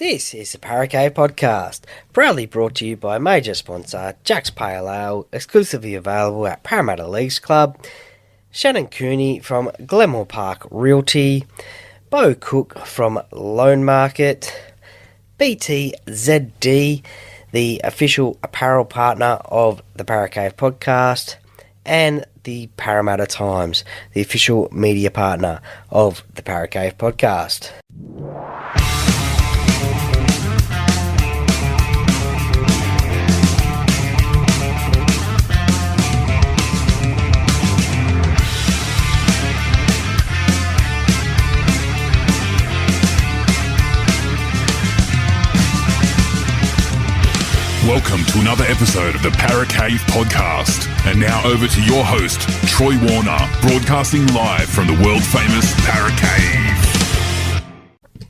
This is the Paracave Podcast, proudly brought to you by major sponsor Jack's Pale Ale, exclusively available at Parramatta Leagues Club, Shannon Cooney from Glenmore Park Realty, Beau Cook from Loan Market, BTZD, the official apparel partner of the Paracave Podcast, and the Parramatta Times, the official media partner of the Paracave Podcast. Welcome to another episode of the Paracave Podcast. And now over to your host, Troy Warner, broadcasting live from the world-famous Paracave.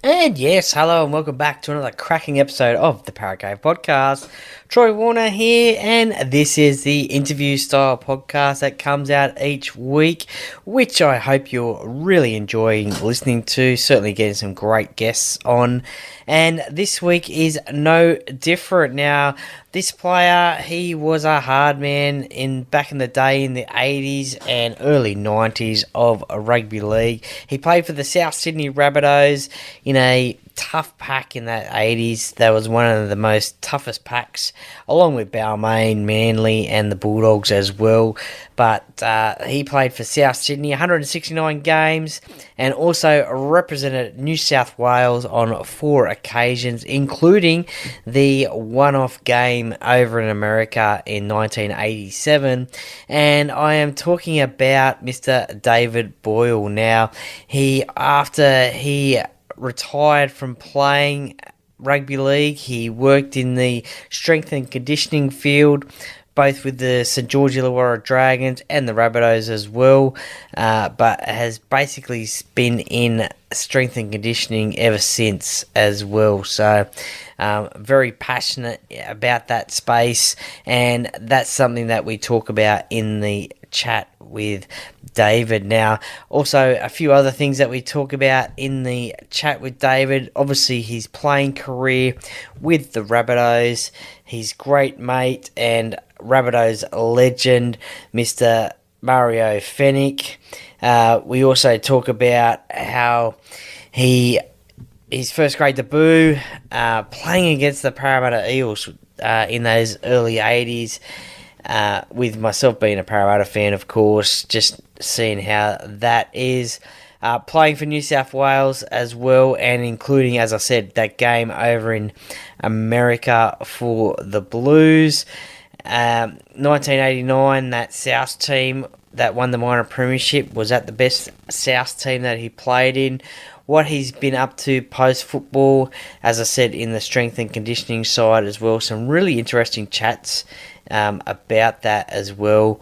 And yes, hello and welcome back to another cracking episode of the Paracave Podcast. Troy Warner here, and this is the interview-style podcast that comes out each week, which I hope you're really enjoying listening to, certainly getting some great guests on. And this week is no different. Now, this player, he was a hard man back in the day in the 80s and early 90s of a rugby league. He played for the South Sydney Rabbitohs in a tough pack in that 80s. That was one of the most toughest packs, along with Balmain, Manly and the Bulldogs as well. But he played for South Sydney 169 games and also represented New South Wales on 4 occasions, including the one-off game over in America in 1987. And I am talking about Mr. David Boyle. Now, after he retired from playing rugby league, he worked in the strength and conditioning field, both with the St George Illawarra Dragons and the Rabbitohs as well, but has basically been in strength and conditioning ever since as well. So very passionate about that space, and that's something that we talk about in the chat with David. Now, also a few other things that we talk about in the chat with David. Obviously, his playing career with the Rabbitohs, his great mate and Rabbitohs legend, Mr. Mario Fenech. We also talk about how his first grade debut playing against the Parramatta Eels in those early 80s. With myself being a Parramatta fan, of course, just seeing how that is. Playing for New South Wales as well, and including, as I said, that game over in America for the Blues. 1989, that South team that won the minor premiership was at the best South team that he played in. What he's been up to post-football, as I said, in the strength and conditioning side as well. Some really interesting chats about that as well.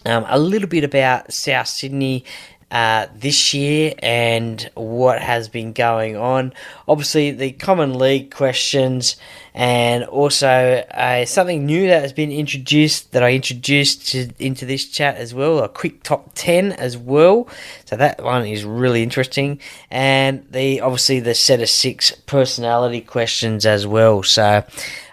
A little bit about South Sydney this year and what has been going on. Obviously, the common league questions, and also something new that has been introduced, that I introduced into this chat as well, a quick top 10 as well. So that one is really interesting. And obviously the set of 6 personality questions as well. So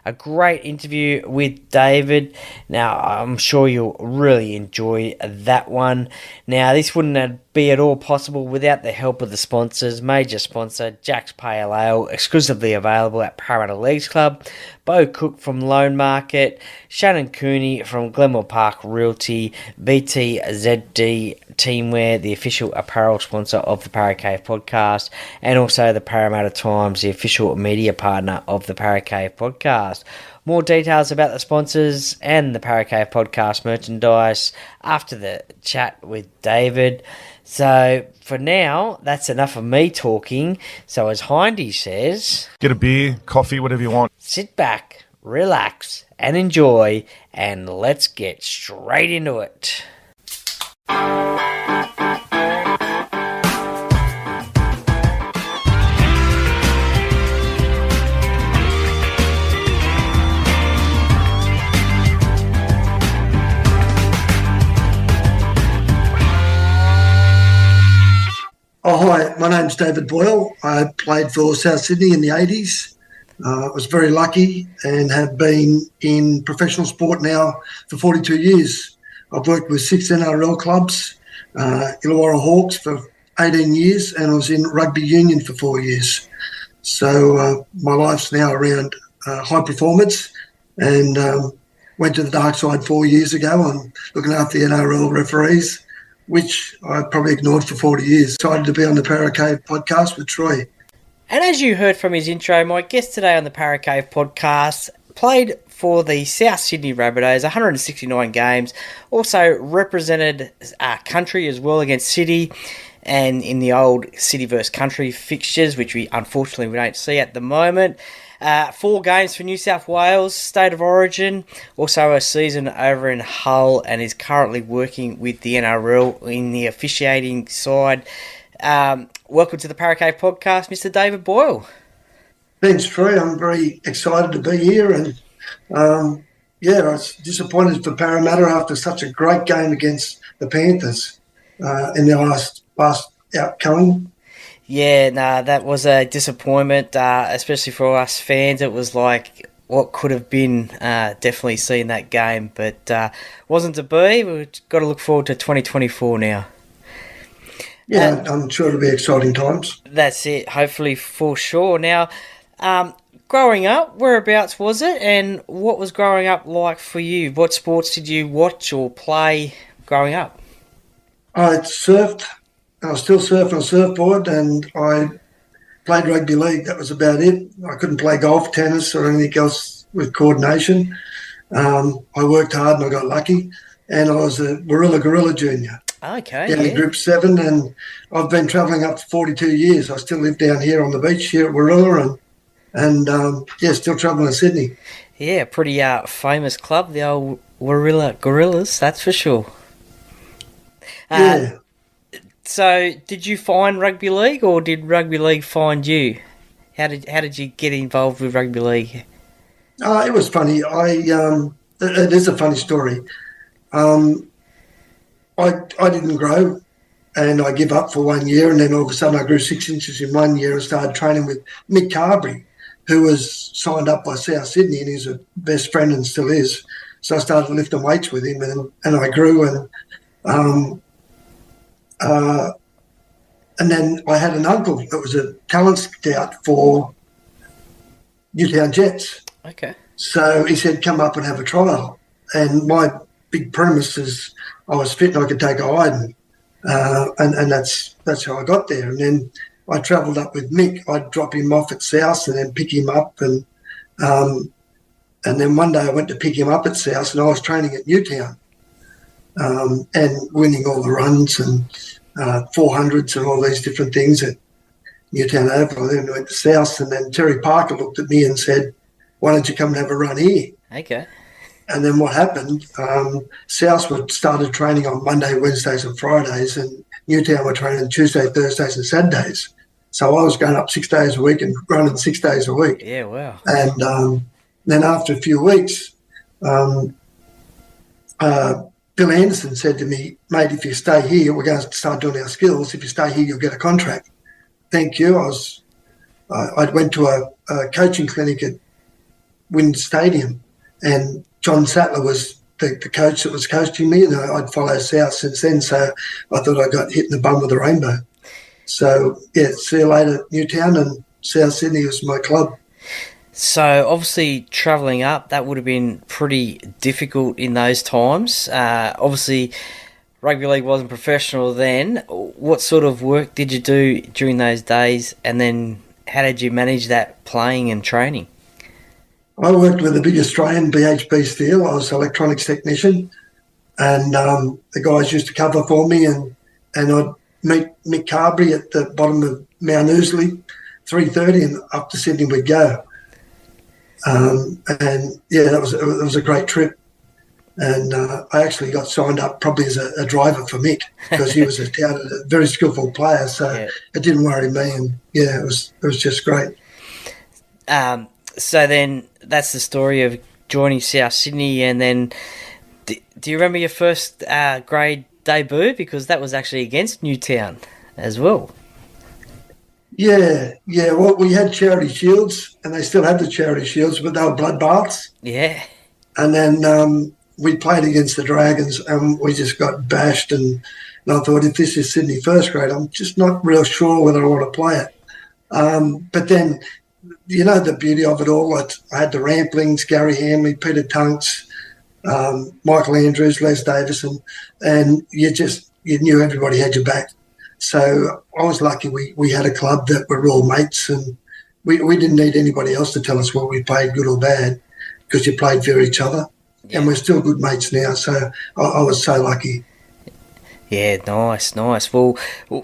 a great interview with David. Now, I'm sure you'll really enjoy that one. Now, this wouldn't be at all possible without the help of the sponsors. Major sponsor, Jack's Pale Ale, exclusively available at Parramatta Leagues Club, Beau Cook from Loan Market, Shannon Cooney from Glenmore Park Realty, BTZD Teamwear, the official apparel sponsor of the Paracave Podcast, and also the Parramatta Times, the official media partner of the Paracave Podcast. More details about the sponsors and the Paracave Podcast merchandise after the chat with David. So for now, that's enough of me talking. So as Hindy says, get a beer, coffee, whatever you want. Sit back, relax, and enjoy, and let's get straight into it. Oh, hi, my name's name's David Boyle. I played for South Sydney in the 80s. I was very lucky and have been in professional sport now for 42 years. I've worked with 6 NRL clubs, Illawarra Hawks for 18 years, and I was in rugby union for 4 years. So my life's now around high performance, and went to the dark side 4 years ago on looking after the NRL referees, which I probably ignored for 40 years. Excited to be on the Para Cave podcast with Troy. And as you heard from his intro, my guest today on the Para Cave podcast played for the South Sydney Rabbitohs, 169 games, also represented our country as well against City and in the old City versus Country fixtures, which we unfortunately don't see at the moment. 4 games for New South Wales, State of Origin, also a season over in Hull, and is currently working with the NRL in the officiating side. Welcome to the Para Cave podcast, Mr. David Boyle. Thanks, Troy. I'm very excited to be here, and I was disappointed for Parramatta after such a great game against the Panthers in their last outcome. Yeah, that was a disappointment, especially for us fans. It was like what could have been, definitely seeing that game, but wasn't to be. We've got to look forward to 2024 now. Yeah, I'm sure it'll be exciting times. That's it, hopefully, for sure. Now, growing up, whereabouts was it, and what was growing up like for you? What sports did you watch or play growing up? I surfed. I was still surfing on a surfboard, and I played rugby league. That was about it. I couldn't play golf, tennis, or anything else with coordination. I worked hard and I got lucky, and I was a Gorilla Junior. Okay, down in Group 7, and I've been travelling up for 42 years. I still live down here on the beach here at Warilla, and still travelling in Sydney. Yeah, pretty famous club, the old Warilla Gorillas, that's for sure. Yeah. So, did you find rugby league, or did rugby league find you? How did you get involved with rugby league? It was funny. It is a funny story. I didn't grow, and I gave up for 1 year, and then all of a sudden I grew 6 inches in 1 year and started training with Mick Carberry, who was signed up by South Sydney, and he's a best friend and still is. So I started lifting weights with him, and I grew, and then I had an uncle that was a talent scout for Newtown Jets. Okay. So he said, come up and have a trial. And my big premise is I was fit and I could take a hide, and that's how I got there. And then I travelled up with Mick. I'd drop him off at South and then pick him up, and then one day I went to pick him up at South, and I was training at Newtown and winning all the runs and 400s and all these different things at Newtown Oval. I then went to South, and then Terry Parker looked at me and said, why don't you come and have a run here? Okay. And then what happened, South started training on Monday, Wednesdays and Fridays, and Newtown were training Tuesday, Thursdays and Saturdays. So I was going up 6 days a week and running 6 days a week. Yeah, wow. And then after a few weeks, Bill Anderson said to me, mate, if you stay here, we're going to start doing our skills. If you stay here, you'll get a contract. Thank you. I went to a coaching clinic at Wynned Stadium, and John Sattler was the coach that was coaching me, and I'd followed South since then, so I thought I got hit in the bum with a rainbow. So, yeah, see you later, Newtown, and South Sydney was my club. So, obviously, travelling up, that would have been pretty difficult in those times. Obviously, rugby league wasn't professional then. What sort of work did you do during those days, and then how did you manage that playing and training? I worked with the big Australian, BHP Steel. I was an electronics technician, and the guys used to cover for me, and I'd meet Mick Carberry at the bottom of Mount Ousley, 3:30, and up to Sydney we'd go. That was a great trip. And I actually got signed up probably as a driver for Mick, because he was a very skillful player, so It didn't worry me, and it was just great. So then that's the story of joining South Sydney, and then do you remember your first grade debut? Because that was actually against Newtown as well. Yeah. Well, we had charity shields, and they still had the charity shields, but they were bloodbaths. Yeah. And then we played against the Dragons, and we just got bashed. And I thought, if this is Sydney first grade, I'm just not real sure whether I want to play it. But then, the beauty of it all, I had the Ramplings, Gary Hamley, Peter Tunks, Michael Andrews, Les Davison, and you knew everybody had your back. So I was lucky we had a club that were all mates, and we didn't need anybody else to tell us whether we played good or bad, because you played for each other. Yeah. And we're still good mates now, so I was so lucky. Yeah, nice. Well,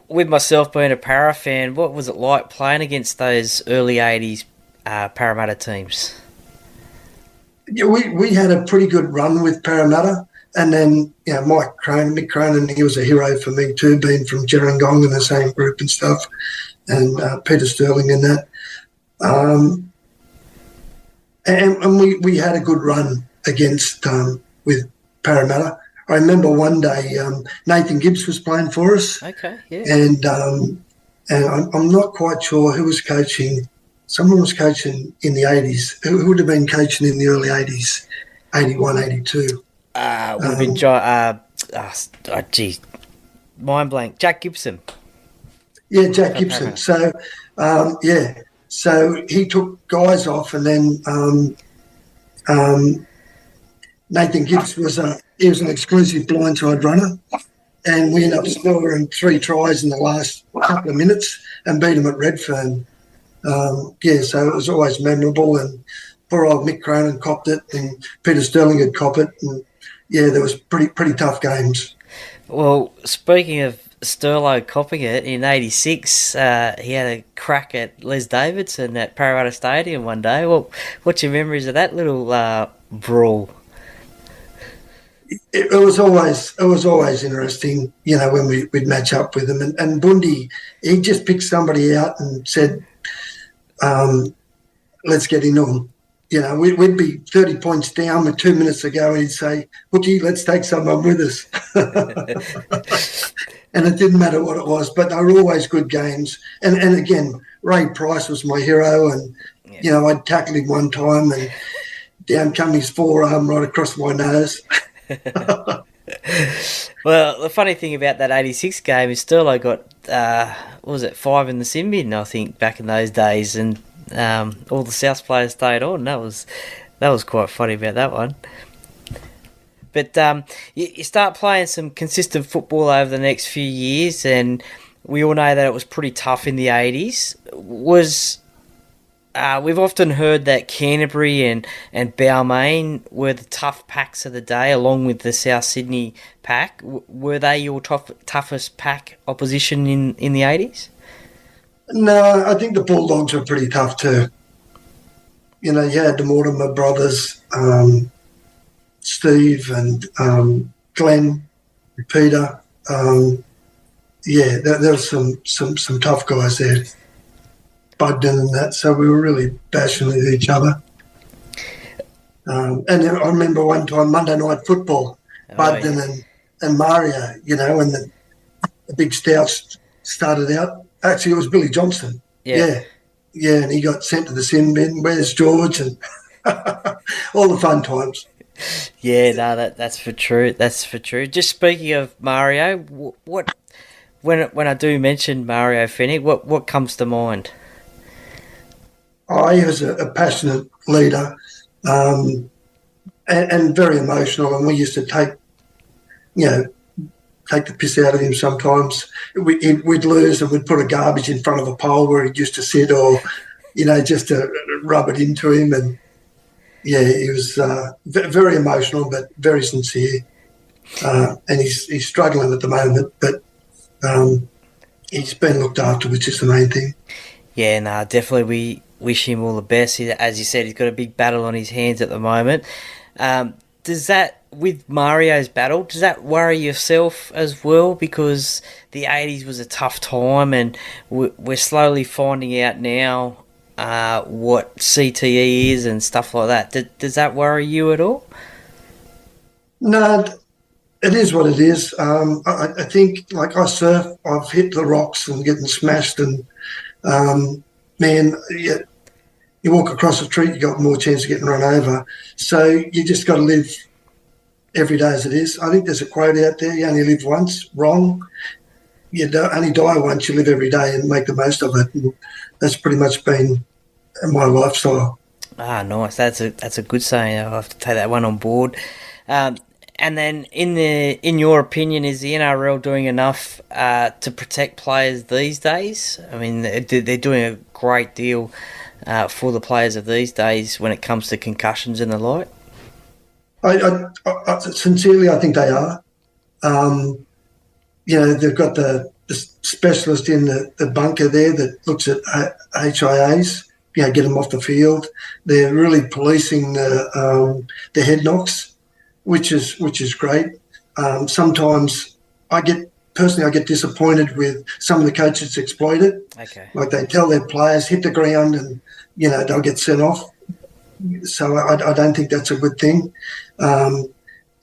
with myself being a Para fan, what was it like playing against those early 80s Parramatta teams? Yeah, we had a pretty good run with Parramatta. And then, Mick Cronin, he was a hero for me too, being from Gerringong in the same group and stuff, and Peter Sterling and that. And we had a good run against with Parramatta. I remember one day Nathan Gibbs was playing for us. Okay, yeah. And I'm not quite sure who was coaching. Someone was coaching in the 80s. Who would have been coaching in the early 80s, 81, 82? Would have been mind blank. Jack Gibson. Yeah, Jack Gibson. So, so he took guys off, and then Nathan Gibbs was an exclusive blindside runner, and we ended up scoring 3 tries in the last couple of minutes and beat him at Redfern. So it was always memorable, and poor old Mick Cronin copped it, and Peter Sterling had copped it, and there was pretty tough games. Well, speaking of Sterlo copping it, in '86, he had a crack at Les Davidson at Parramatta Stadium one day. Well, what's your memories of that little brawl? It was always interesting, when we'd match up with him. And Bundy, he just picked somebody out and said, let's get into him. We'd be 30 points down with 2 minutes to go, and he'd say, Butchie, let's take someone with us. And it didn't matter what it was, but they were always good games. And again, Ray Price was my hero, and, I'd tackled him one time, and down come his forearm right across my nose. Well, the funny thing about that 86 game is Sterlo got, 5 in the sin bin, I think, back in those days, and all the South players stayed on. That was quite funny about that one. But you start playing some consistent football over the next few years, and we all know that it was pretty tough in the 80s. We've often heard that Canterbury and Balmain were the tough packs of the day, along with the South Sydney pack. Were they your toughest pack opposition in the 80s? No, I think the Bulldogs were pretty tough too. You had the Mortimer brothers, Steve and Glenn, Peter. There was some tough guys there. Bugden and that, so we were really bashing with each other. And I remember one time Monday Night Football, Bugden and Mario, when the big stouts started out. Actually, it was Billy Johnson. Yeah, and he got sent to the sin bin. Where's George? And all the fun times. Yeah, no, that's for true. That's for true. Just speaking of Mario, when I do mention Mario Fenech, what comes to mind? He was a passionate leader, and very emotional. And we used to take the piss out of him sometimes. We'd lose, and we'd put a garbage in front of a pole where he used to sit, or just to rub it into him. And he was very emotional, but very sincere. And he's struggling at the moment, but he's been looked after, which is the main thing. Yeah, no, definitely. We wish him all the best. As you said, he's got a big battle on his hands at the moment. Does that, with Mario's battle, does that worry yourself as well? Because the 80s was a tough time, and we're slowly finding out now what CTE is and stuff like that. Does that worry you at all? No, it is what it is. I think, like I surf, I've hit the rocks and getting smashed, and Man, you walk across the street, you got more chance of getting run over. So you just got to live every day as it is. I think there's a quote out there: you only live once. Wrong. You only die once. You live every day and make the most of it. And that's pretty much been my lifestyle. Ah, nice. That's a good saying. I'll have to take that one on board. And then, in your opinion, is the NRL doing enough to protect players these days? I mean, they're doing a great deal for the players of these days when it comes to concussions and the like. I sincerely, I think they are. They've got the specialist in the bunker there that looks at HIAs. Get them off the field. They're really policing the head knocks, which is great. Sometimes I get disappointed with some of the coaches exploit it. Okay. Like they tell their players hit the ground and they'll get sent off. So I don't think that's a good thing. And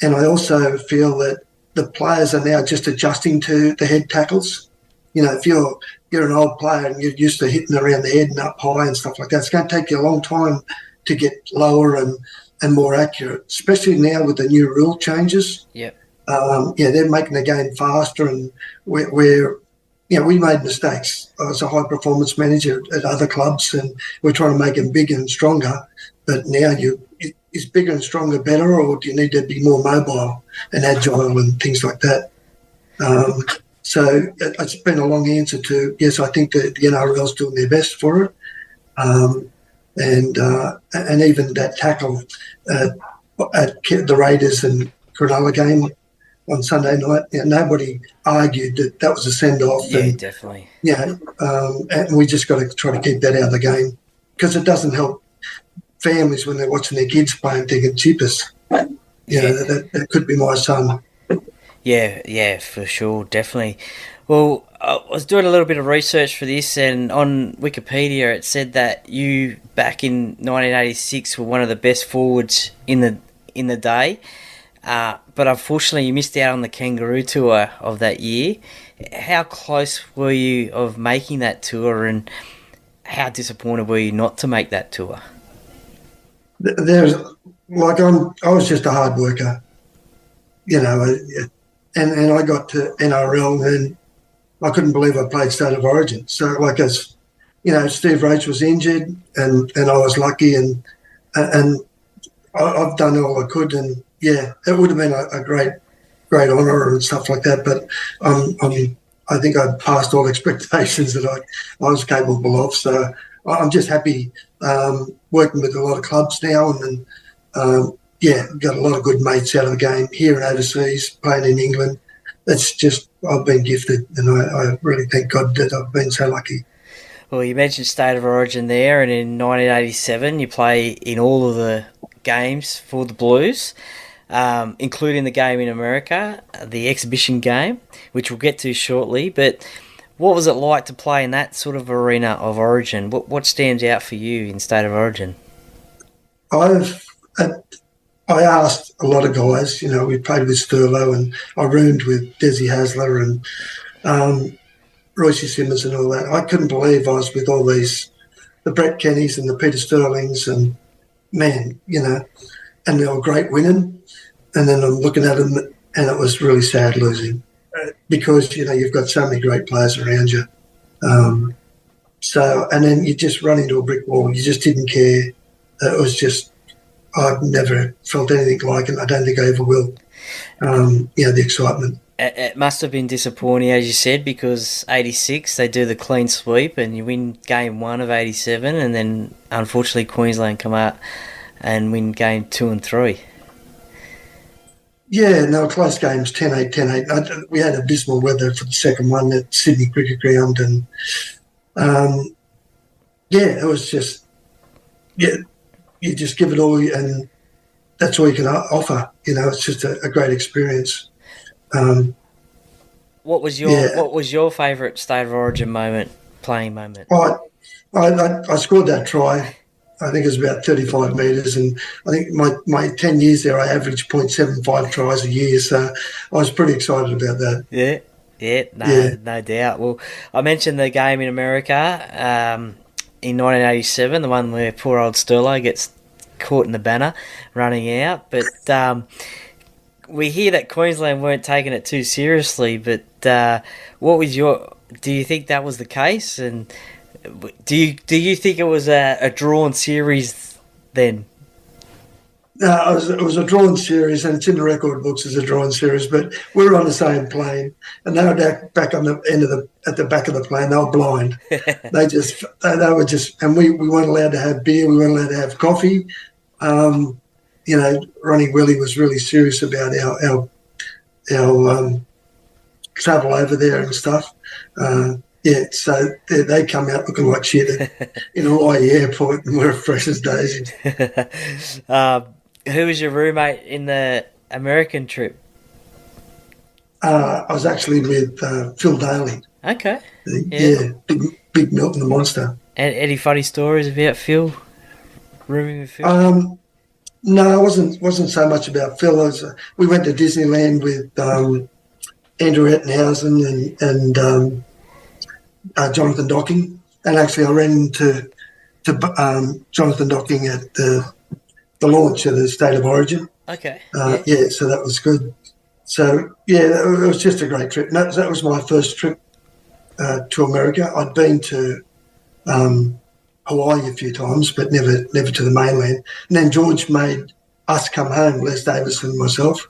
I also feel that the players are now just adjusting to the head tackles. If you're an old player and you're used to hitting around the head and up high and stuff like that, it's going to take you a long time to get lower and more accurate, especially now with the new rule changes. Yep. They're making the game faster, and we made mistakes. I was a high-performance manager at other clubs, and we're trying to make them bigger and stronger. But now is bigger and stronger better, or do you need to be more mobile and agile and things like that? So it's been a long answer to yes. I think that the NRL's doing their best for it, and even that tackle at the Raiders and Cronulla game on Sunday night, nobody argued that was a send off. Yeah, definitely. And we just got to try to keep that out of the game because it doesn't help families when they're watching their kids playing thinking cheapest. That could be my son. Yeah, for sure, definitely. Well, I was doing a little bit of research for this, and on Wikipedia it said that you, back in 1986, were one of the best forwards in the day, but unfortunately you missed out on the Kangaroo Tour of that year. How close were you of making that tour, and how disappointed were you not to make that tour? I was just a hard worker, and I got to NRL and I couldn't believe I played State of Origin. So Steve Roach was injured and I was lucky and I've done all I could, and it would have been a great honour and stuff like that. But I think I passed all expectations that I was capable of. So I'm just happy working with a lot of clubs now, and got a lot of good mates out of the game here and overseas, playing in England. It's just, I've been gifted, and I really thank God that I've been so lucky. Well, you mentioned State of Origin there, and in 1987 you play in all of the games for the Blues, including the game in America, the exhibition game, which we'll get to shortly. But what was it like to play in that sort of arena of Origin? What stands out for you in State of Origin? I asked a lot of guys, we played with Sterlo, and I roomed with Desi Hasler and Royce Simmons and all that. I couldn't believe I was with all these, the Brett Kennys and the Peter Sterlings, and man, and they were great winning. And then I'm looking at them, and it was really sad losing because, you've got so many great players around you. And then you just run into a brick wall. You just didn't care. It was just, I've never felt anything like it. I don't think I ever will. The excitement. It must have been disappointing, as you said, because 86, they do the clean sweep and you win game 1 of 87, and then unfortunately Queensland come out and win game 2 and 3. Yeah, no, close games, 10-8, 10-8. We had abysmal weather for the second one at Sydney Cricket Ground, and it was just, you just give it all, and that's all you can offer. It's just a great experience. What was your favourite State of Origin playing moment? I scored that try. I think it was about 35 metres, and I think my 10 years there, I averaged 0.75 tries a year, so I was pretty excited about that. Yeah, Yeah. no doubt. Well, I mentioned the game in America in 1987, the one where poor old Sterlo gets caught in the banner running out. But we hear that Queensland weren't taking it too seriously. But what was your? Do you think that was the case? And do you think it was a drawn series then? No, it was a drawn series, and it's in the record books as a drawn series. But we were on the same plane, and they were back on the end of at the back of the plane. They were blind. They were just, and we weren't allowed to have beer. We weren't allowed to have coffee. Ronnie Willie was really serious about our travel over there and stuff. So they come out looking like shit in Hawaii airport, and we're fresh as daisies. Who was your roommate in the American trip? I was actually with Phil Daly. Okay. Yeah, big Milton the Monster. And any funny stories about Phil? Rooming with Phil? No, it wasn't so much about Phil. We went to Disneyland with Andrew Ettenhausen and Jonathan Docking. And actually I ran into Jonathan Docking at the launch of the State of Origin. Okay. So that was good. So, it was just a great trip. That was my first trip to America. I'd been to Hawaii a few times, but never to the mainland. And then George made us come home, Les Davis and myself,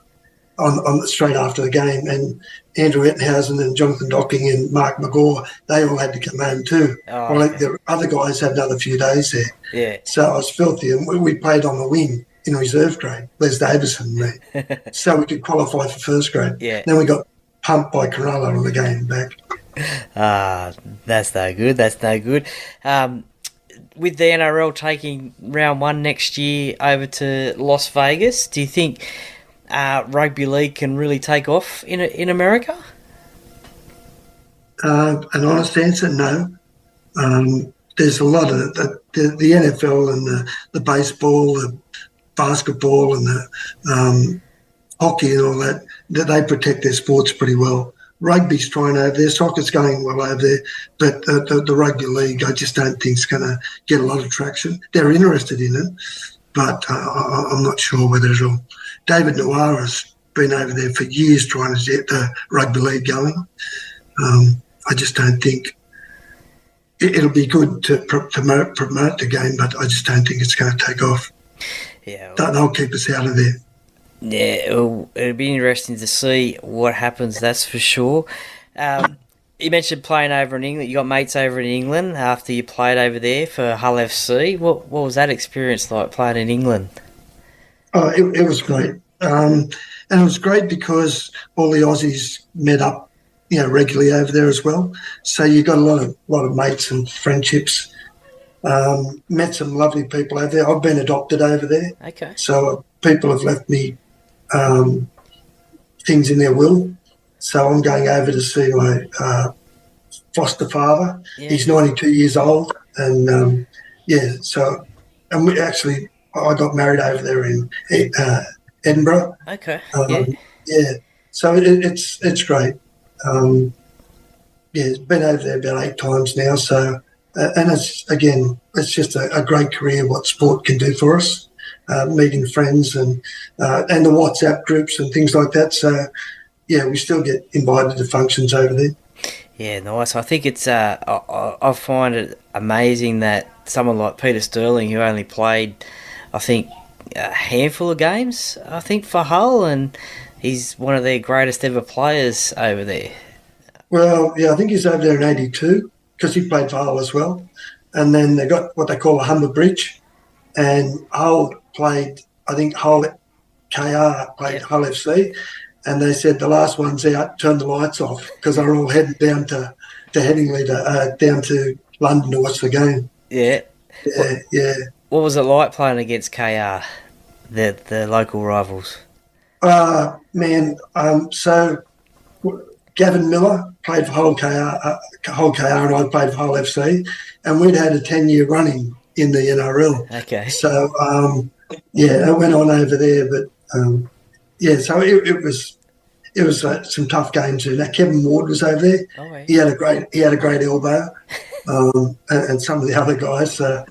on straight after the game. And Andrew Ettenhausen and Jonathan Docking and Mark McGaw, they all had to come home too. The other guys had another few days there. Yeah. So I was filthy, and we played on the wing in reserve grade, Les Davis and me, so we could qualify for first grade. Yeah. Then we got pumped by Cronulla on the game back. That's no good. With the NRL taking round one next year over to Las Vegas, do you think rugby league can really take off in America? An honest answer, no. There's a lot of the NFL and the baseball, the basketball and the hockey and all that they protect their sports pretty well. Rugby's trying over there, soccer's going well over there, but the rugby league I just don't think is going to get a lot of traction. They're interested in it, but I'm not sure whether it'll. David Noira's been over there for years trying to get the rugby league going. I just don't think it'll be good to promote the game, but I just don't think it's going to take off. Yeah, they'll keep us out of there. Yeah, it'll be interesting to see what happens, that's for sure. You mentioned playing over in England. You got mates over in England after you played over there for Hull FC. What was that experience like playing in England? Oh, it was great. And it was great because all the Aussies met up, regularly over there as well. So you got a lot of mates and friendships. Met some lovely people over there. I've been adopted over there. Okay. So people have left me things in their will. So I'm going over to see my foster father. Yeah. He's 92 years old. And, and we actually, I got married over there in Edinburgh. Okay. So it's great. Been over there about 8 times now. So, and it's just a great career, what sport can do for us, meeting friends and the WhatsApp groups and things like that. So, we still get invited to functions over there. Yeah, nice. I think it's I find it amazing that someone like Peter Sterling, who only played, I think, a handful of games, I think, for Hull, and he's one of their greatest ever players over there. Well, I think he's over there in 82 because he played for Hull as well. And then they got what they call a Humber Bridge, and Hull played, I think Hull KR played Hull FC, and they said the last one's out, turn the lights off because they were all heading down to Headingley, down to London to watch the game. Yeah. Yeah. What was it like playing against KR, the local rivals? So Gavin Miller played for Hull KR, and I played for Hull FC, and we'd had a 10-year running in the NRL. Okay. So, it went on over there, but so it it was some tough games. And Kevin Ward was over there. Oh, yeah. He had a great elbow, and some of the other guys. They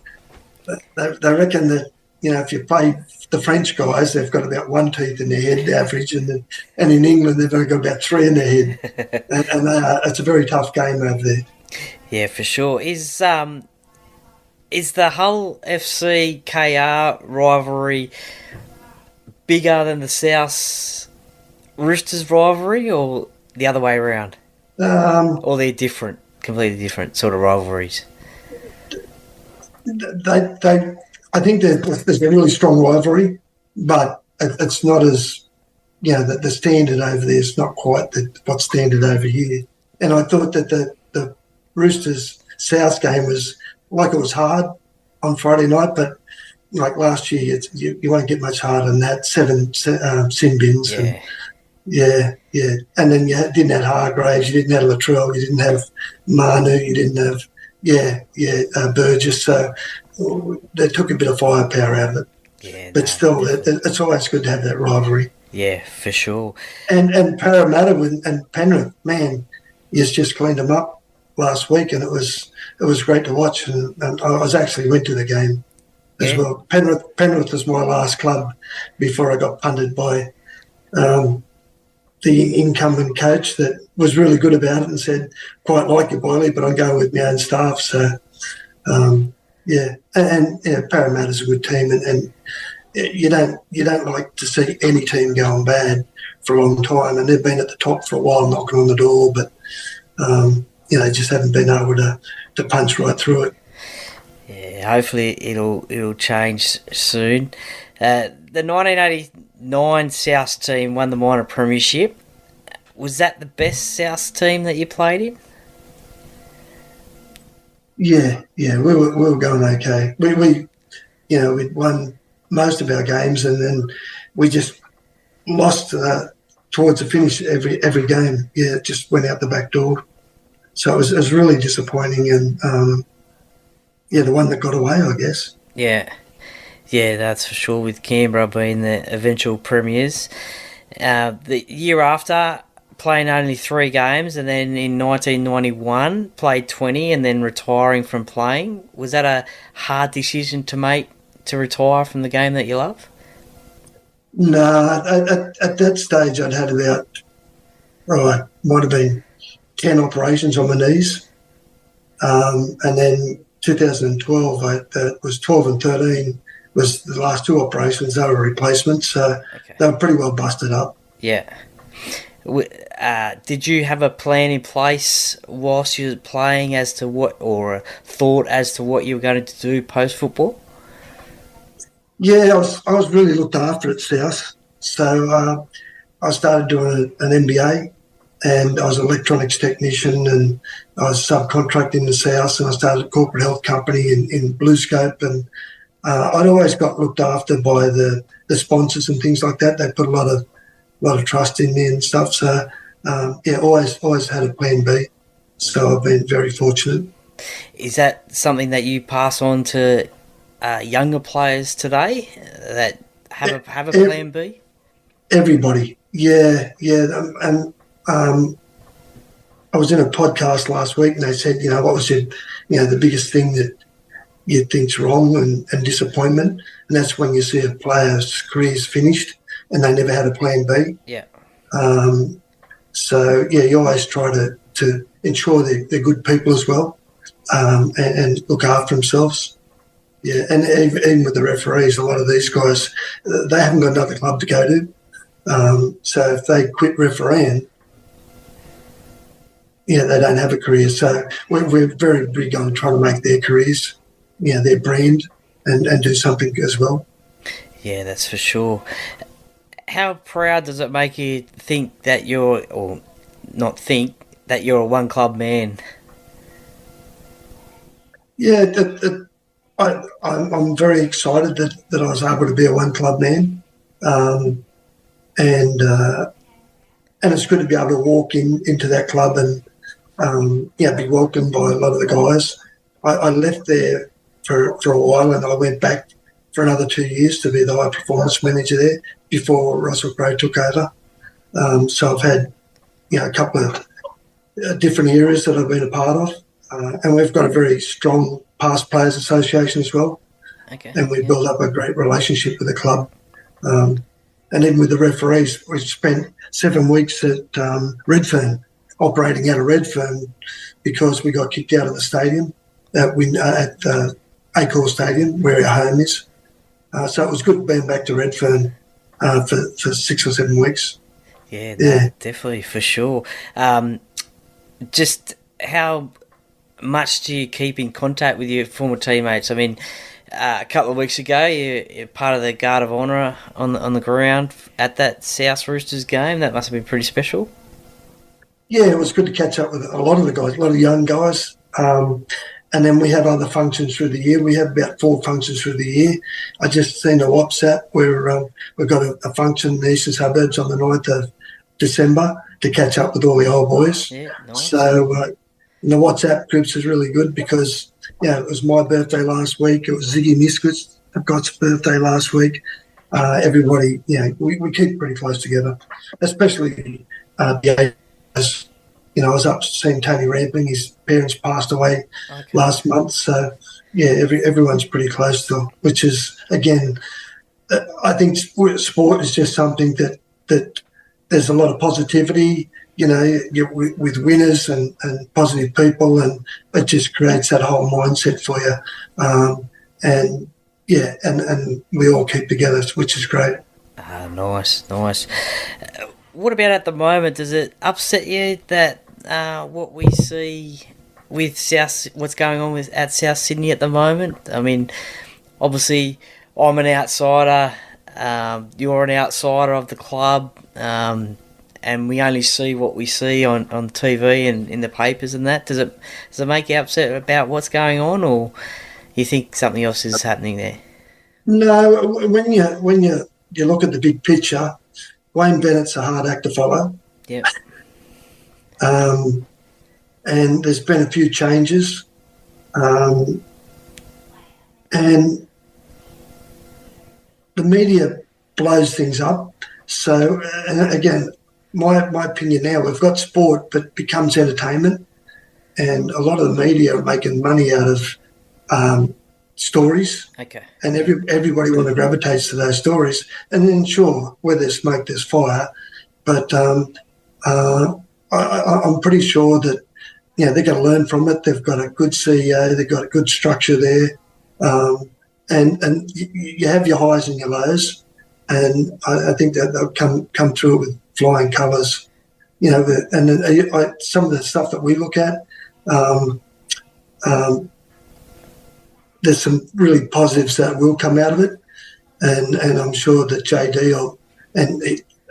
reckon that if you play the French guys, they've got about one tooth in their head, average, and in England they've only got about three in their head, and it's a very tough game over there. Yeah, for sure. Is the Hull FC KR rivalry bigger than the South Roosters rivalry, or the other way around? Or they're different, completely different sort of rivalries? I think there's a really strong rivalry, but it's not as, the standard over there is not quite what's standard over here. And I thought that the Roosters South game was, like, it was hard on Friday night, but like last year, you won't get much harder than that. 7 sin bins. Yeah. And then you didn't have Hargraves, you didn't have Latrell, you didn't have Manu, you didn't have Burgess. So they took a bit of firepower out of it. Yeah, but still, it's always good to have that rivalry. Yeah, for sure. And Parramatta and Penrith, man, he's just cleaned them up last week, and it was great to watch. And I went to the game as well. Penrith was my last club before I got punted by the incumbent coach that was really good about it and said, quite like you, Boyle, but I'm going with my own staff. So, Parramatta's a good team, and you don't like to see any team going bad for a long time, and they've been at the top for a while, knocking on the door, but just haven't been able to punch right through it. Yeah, hopefully it'll change soon. The 1989 South team won the minor premiership. Was that the best South team that you played in? Yeah, we were going okay. We'd won most of our games, and then we just lost towards the finish every game. Yeah, it just went out the back door. So it was really disappointing, and the one that got away, I guess. Yeah, that's for sure, with Canberra being the eventual premiers. The year after, playing only 3 games, and then in 1991 played 20 and then retiring from playing. Was that a hard decision to make, to retire from the game that you love? No, at that stage I'd had about, might have been 10 operations on my knees. And then 2012, it was 12 and 13 was the last 2 operations. They were replacements, so they were pretty well busted up. Yeah. Did you have a plan in place whilst you were playing as to what, or a thought as to what you were going to do post-football? Yeah, I was really looked after at South. So I started doing an MBA, and I was an electronics technician, and I was subcontracting the South, and I started a corporate health company in BlueScope, and I'd always got looked after by the sponsors and things like that. They put a lot of trust in me and stuff. So always had a plan B. So I've been very fortunate. Is that something that you pass on to younger players today that have a plan B? Everybody, yeah. And I was in a podcast last week, and they said, what was the biggest thing that you think's wrong and disappointment, and that's when you see a player's career's finished and they never had a plan B. Yeah. You always try to ensure they're good people as well, and look after themselves. Yeah, and even with the referees, a lot of these guys, they haven't got another club to go to. So if they quit refereeing, they don't have a career. So we're very big on trying to make their careers, their brand, and do something as well. Yeah, that's for sure. How proud does it make you think that you're, or not think, that you're a one-club man? Yeah, I'm very excited that I was able to be a one-club man. And it's good to be able to walk into that club and be welcomed by a lot of the guys. I left there for a while, and I went back for another 2 years to be the high performance manager there before Russell Crowe took over. So I've had, a couple of different areas that I've been a part of. And we've got a very strong past players association as well. Okay. And we built up a great relationship with the club. And even with the referees, we spent 7 weeks at Redfern, operating out of Redfern, because we got kicked out of the stadium at Acor Stadium, where our home is. So it was good being back to Redfern for 6 or 7 weeks. Yeah, no, definitely, for sure. Just how much do you keep in contact with your former teammates? I mean, a couple of weeks ago, you're part of the Guard of Honour on the ground at that South Roosters game. That must have been pretty special. Yeah, it was good to catch up with a lot of the guys, a lot of young guys. And then we have other functions through the year. We have about 4 functions through the year. I just seen a WhatsApp where we've got a function in the Eastern Suburbs on the 9th of December to catch up with all the old boys. Yeah, nice. So the WhatsApp groups is really good because, it was my birthday last week. It was Ziggy Niscut's birthday last week. Everybody, we keep pretty close together, especially the age. I was up seeing Tony Rampling. His parents passed away last month. So, everyone's pretty close to, which is, again, I think sport is just something that there's a lot of positivity, with winners and positive people, and it just creates that whole mindset for you. And we all keep together, which is great. Nice. What about at the moment? Does it upset you that what we see with what's going on at South Sydney at the moment? I mean, obviously, I'm an outsider. You're an outsider of the club, and we only see what we see on TV and in the papers and that. Does it make you upset about what's going on, or you think something else is happening there? No, when you look at the big picture, Wayne Bennett's a hard act to follow. Yeah. And there's been a few changes. And the media blows things up. So, again, my opinion now, we've got sport, but it becomes entertainment. And a lot of the media are making money out of stories. Okay. And everybody want to gravitate to those stories. And then, sure, where there's smoke, there's fire. But I'm pretty sure that, they're going to learn from it. They've got a good CEO. They've got a good structure there. And you have your highs and your lows. And I think that they'll come through it with flying colours. And some of the stuff that we look at, there's some really positives that will come out of it, and I'm sure that JD will. And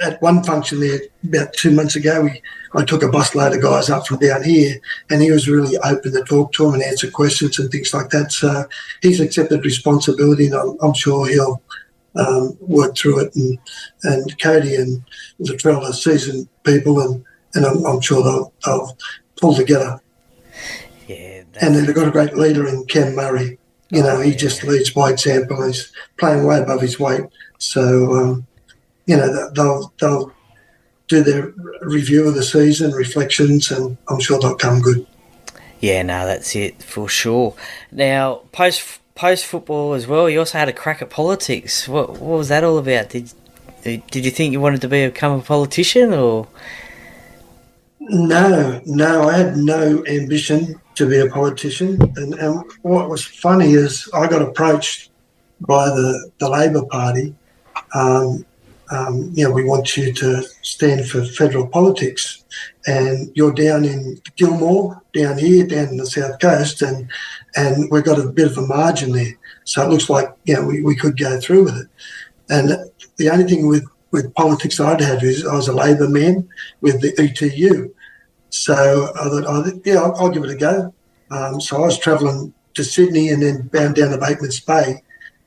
at one function there about 2 months ago, I took a busload of guys up from down here, and he was really open to talk to them and answer questions and things like that. So he's accepted responsibility, and I'm sure he'll work through it. And Cody and the Latrell are seasoned people, and I'm sure they'll pull together. Yeah, and then they've got a great leader in Cam Murray. He just leads by example. He's playing way above his weight. So, they'll do their review of the season, reflections, and I'm sure they'll come good. Yeah, no, that's it for sure. Now, post football as well, you also had a crack at politics. What was that all about? Did you think you wanted to become a politician, or? No, I had no ambition to be a politician. And what was funny is I got approached by the Labor Party. We want you to stand for federal politics, and you're down in Gilmore, down here, down in the South Coast, and we've got a bit of a margin there. So it looks like, we could go through with it. And the only thing with politics I'd have is I was a Labor man with the ETU. So I thought, I'll give it a go. So I was travelling to Sydney and then bound down to Bateman's Bay.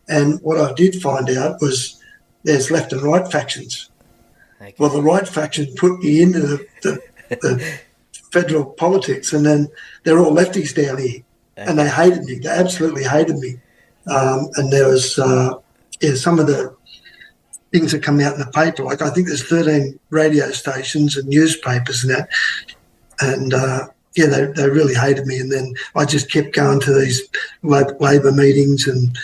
And what I did find out was there's left and right factions. Okay. Well, the right faction put me into the federal politics, and then they're all lefties down here. Okay. And they hated me. They absolutely hated me. And there was some of the things that come out in the paper. Like I think there's 13 radio stations and newspapers and that. And, they really hated me. And then I just kept going to these Labor meetings and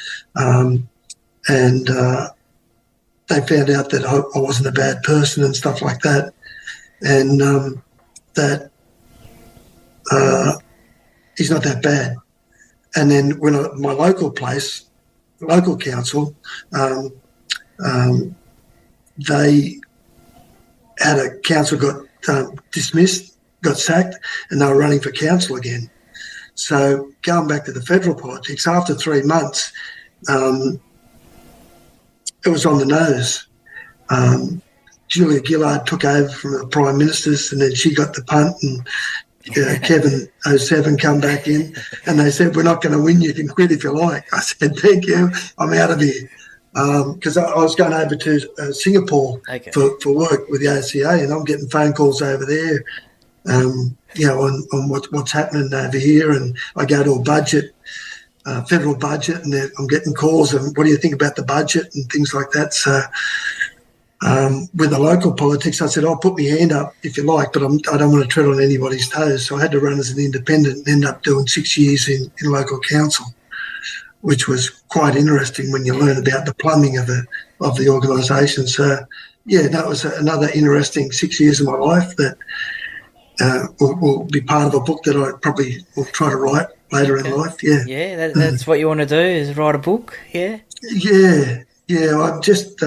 they found out that I wasn't a bad person and stuff like that. And that he's not that bad. And then when my local council, they had a council got dismissed, got sacked, and they were running for council again. So going back to the federal politics, after 3 months, it was on the nose. Julia Gillard took over from the Prime Minister's, and then she got the punt, and Kevin 07 come back in, and they said, we're not going to win, you can quit if you like. I said, thank you, I'm out of here. Because I was going over to Singapore for work with the ACA, and I'm getting phone calls over there, on what's happening over here. And I go to a budget, federal budget, and I'm getting calls, and what do you think about the budget and things like that. So with the local politics, I said, I'll put my hand up if you like, but I don't want to tread on anybody's toes. So I had to run as an independent and end up doing 6 years in local council, which was quite interesting when you learn about the plumbing of the organisation. So, that was another interesting 6 years of my life that will be part of a book that I probably will try to write later in life. Yeah. Yeah, that's what you want to do, is write a book, yeah? Yeah. I've just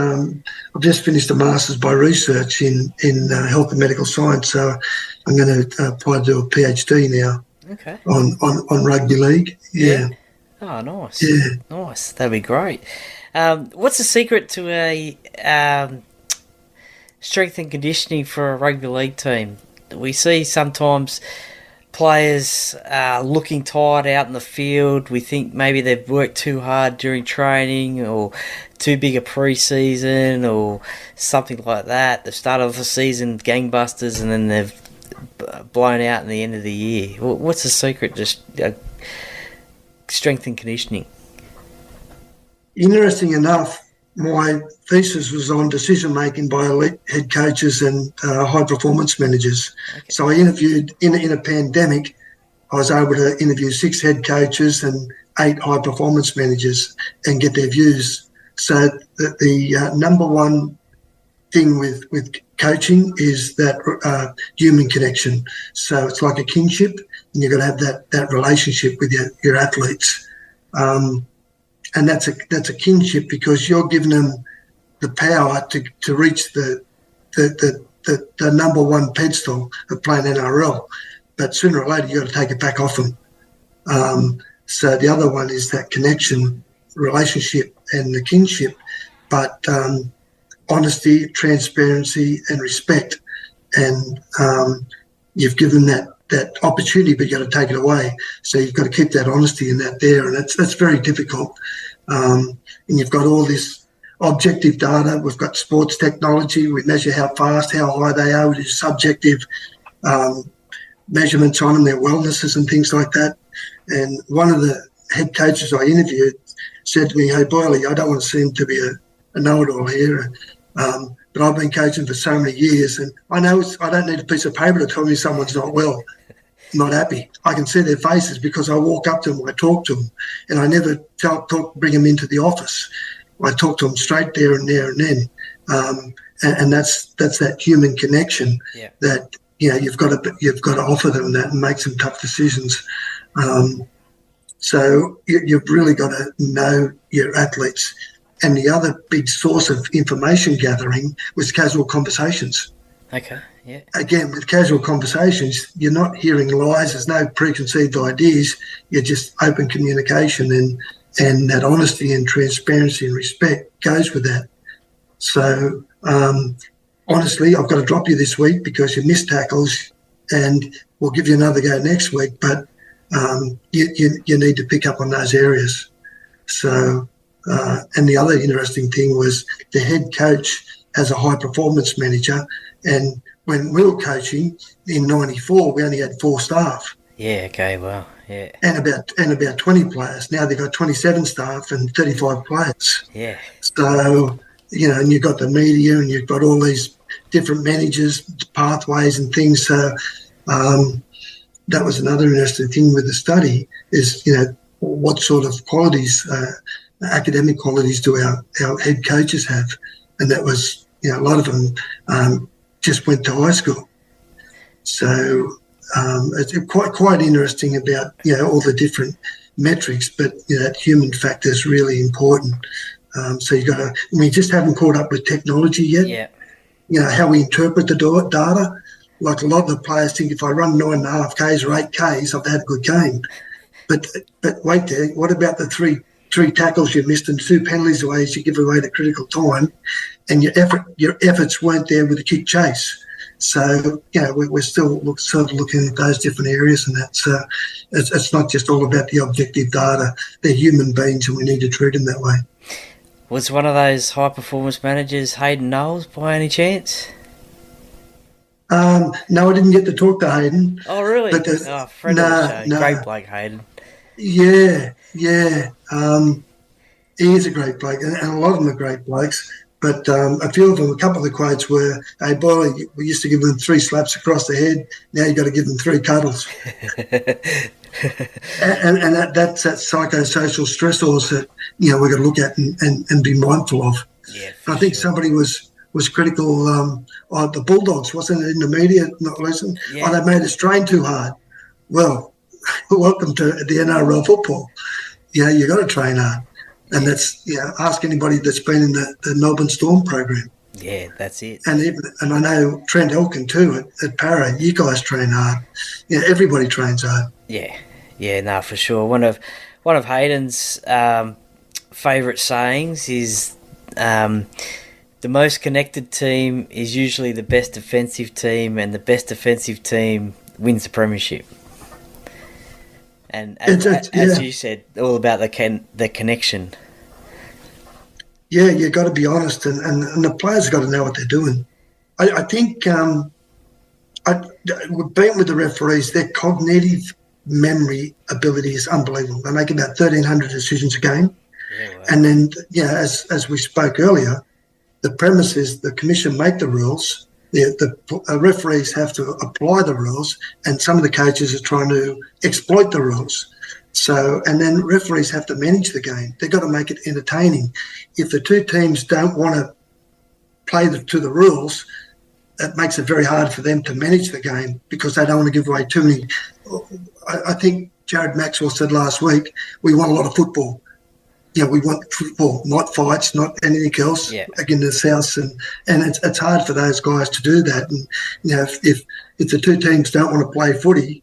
finished a Master's by Research in Health and Medical Science, so I'm going to apply to do a PhD now on rugby league. Yeah. Oh, nice. Yeah. Nice. That'd be great. What's the secret to a strength and conditioning for a rugby league team? We see sometimes players looking tired out in the field. We think maybe they've worked too hard during training or too big a pre-season or something like that. They've started off the season gangbusters and then they've blown out in the end of the year. What's the secret to strength and conditioning? Interesting enough, my thesis was on decision-making by elite head coaches and high-performance managers. Okay. So I interviewed, in a pandemic, I was able to interview 6 head coaches and 8 high-performance managers and get their views. So the number one thing with coaching is that human connection. So it's like a kinship, and you've got to have that relationship with your athletes. And that's a kinship because you're giving them the power to reach the number one pedestal of playing NRL. But sooner or later, you've got to take it back off them. So the other one is that connection, relationship, and the kinship, but honesty, transparency, and respect. And you've given that opportunity, but you've got to take it away. So you've got to keep that honesty and that there, and that's very difficult. And you've got all this objective data. We've got sports technology. We measure how fast, how high they are. We do subjective measurements on them, their wellnesses and things like that. And one of the head coaches I interviewed said to me, "Hey, Boyle, I don't want to seem to be a know-it-all here, but I've been coaching for so many years, and I know I don't need a piece of paper to tell me someone's not well, not happy. I can see their faces because I walk up to them, I talk to them, and I never bring them into the office. I talk to them straight there and then, and that's that human connection that you've got to offer them that and make some tough decisions. So you've really got to know your athletes. And the other big source of information gathering was casual conversations. Okay, yeah. Again, with casual conversations, you're not hearing lies. There's no preconceived ideas. You're just open communication, and that honesty and transparency and respect goes with that. So, honestly, I've got to drop you this week because you missed tackles, and we'll give you another go next week. But you need to pick up on those areas. So. And the other interesting thing was the head coach has a high performance manager, and when we were coaching in '94, we only had 4 staff. Yeah. Okay. Wow. Yeah. And about 20 players. Now they've got 27 staff and 35 players. Yeah. So and you've got the media and you've got all these different managers, pathways and things. So that was another interesting thing with the study is, what sort of qualities, academic qualities do our head coaches have? And that was, a lot of them just went to high school. So it's quite interesting about, all the different metrics, but, that human factor is really important. So you got to, we just haven't caught up with technology yet. Yeah. How we interpret the data. Like a lot of the players think if I run 9.5 Ks or 8 Ks, I've had a good game. But wait there, what about the three tackles you missed and 2 penalties away as you give away the critical time, and your efforts weren't there with the kick chase. So, we're still sort of looking at those different areas, and that's it's not just all about the objective data. They're human beings, and we need to treat them that way. Was one of those high-performance managers Hayden Knowles by any chance? No, I didn't get to talk to Hayden. Oh, really? But friend of the show. Great bloke, Hayden. Yeah. He is a great bloke, and a lot of them are great blokes. But a few of them, a couple of the quotes were, "Hey, Boyle, we used to give them 3 slaps across the head. Now you've got to give them 3 cuddles." and that's that psychosocial stressors that we've got to look at and be mindful of. Yeah, I think somebody was critical of the Bulldogs, wasn't it, in the media? Not listen. Yeah. They made us train too hard. Well, welcome to the NRL football. You got to train hard. And that's, ask anybody that's been in the Melbourne Storm program. Yeah, that's it. And I know Trent Elkin too at Para. You guys train hard. Everybody trains hard. Yeah, no, for sure. One of Hayden's favourite sayings is the most connected team is usually the best defensive team, and the best defensive team wins the premiership. And as you said, all about the connection. Yeah, you got to be honest, and the players got to know what they're doing. I think we've been with the referees. Their cognitive memory ability is unbelievable. They make about 1,300 decisions a game. Yeah, wow. And then, as we spoke earlier, the premise is the commission make the rules. The referees have to apply the rules, and some of the coaches are trying to exploit the rules. So, and then referees have to manage the game. They've got to make it entertaining. If the two teams don't want to play to the rules, that makes it very hard for them to manage the game because they don't want to give away too many. I think Jared Maxwell said last week, we want a lot of football. We want football, not fights, not anything else against the South. And it's hard for those guys to do that. And, if the two teams don't want to play footy,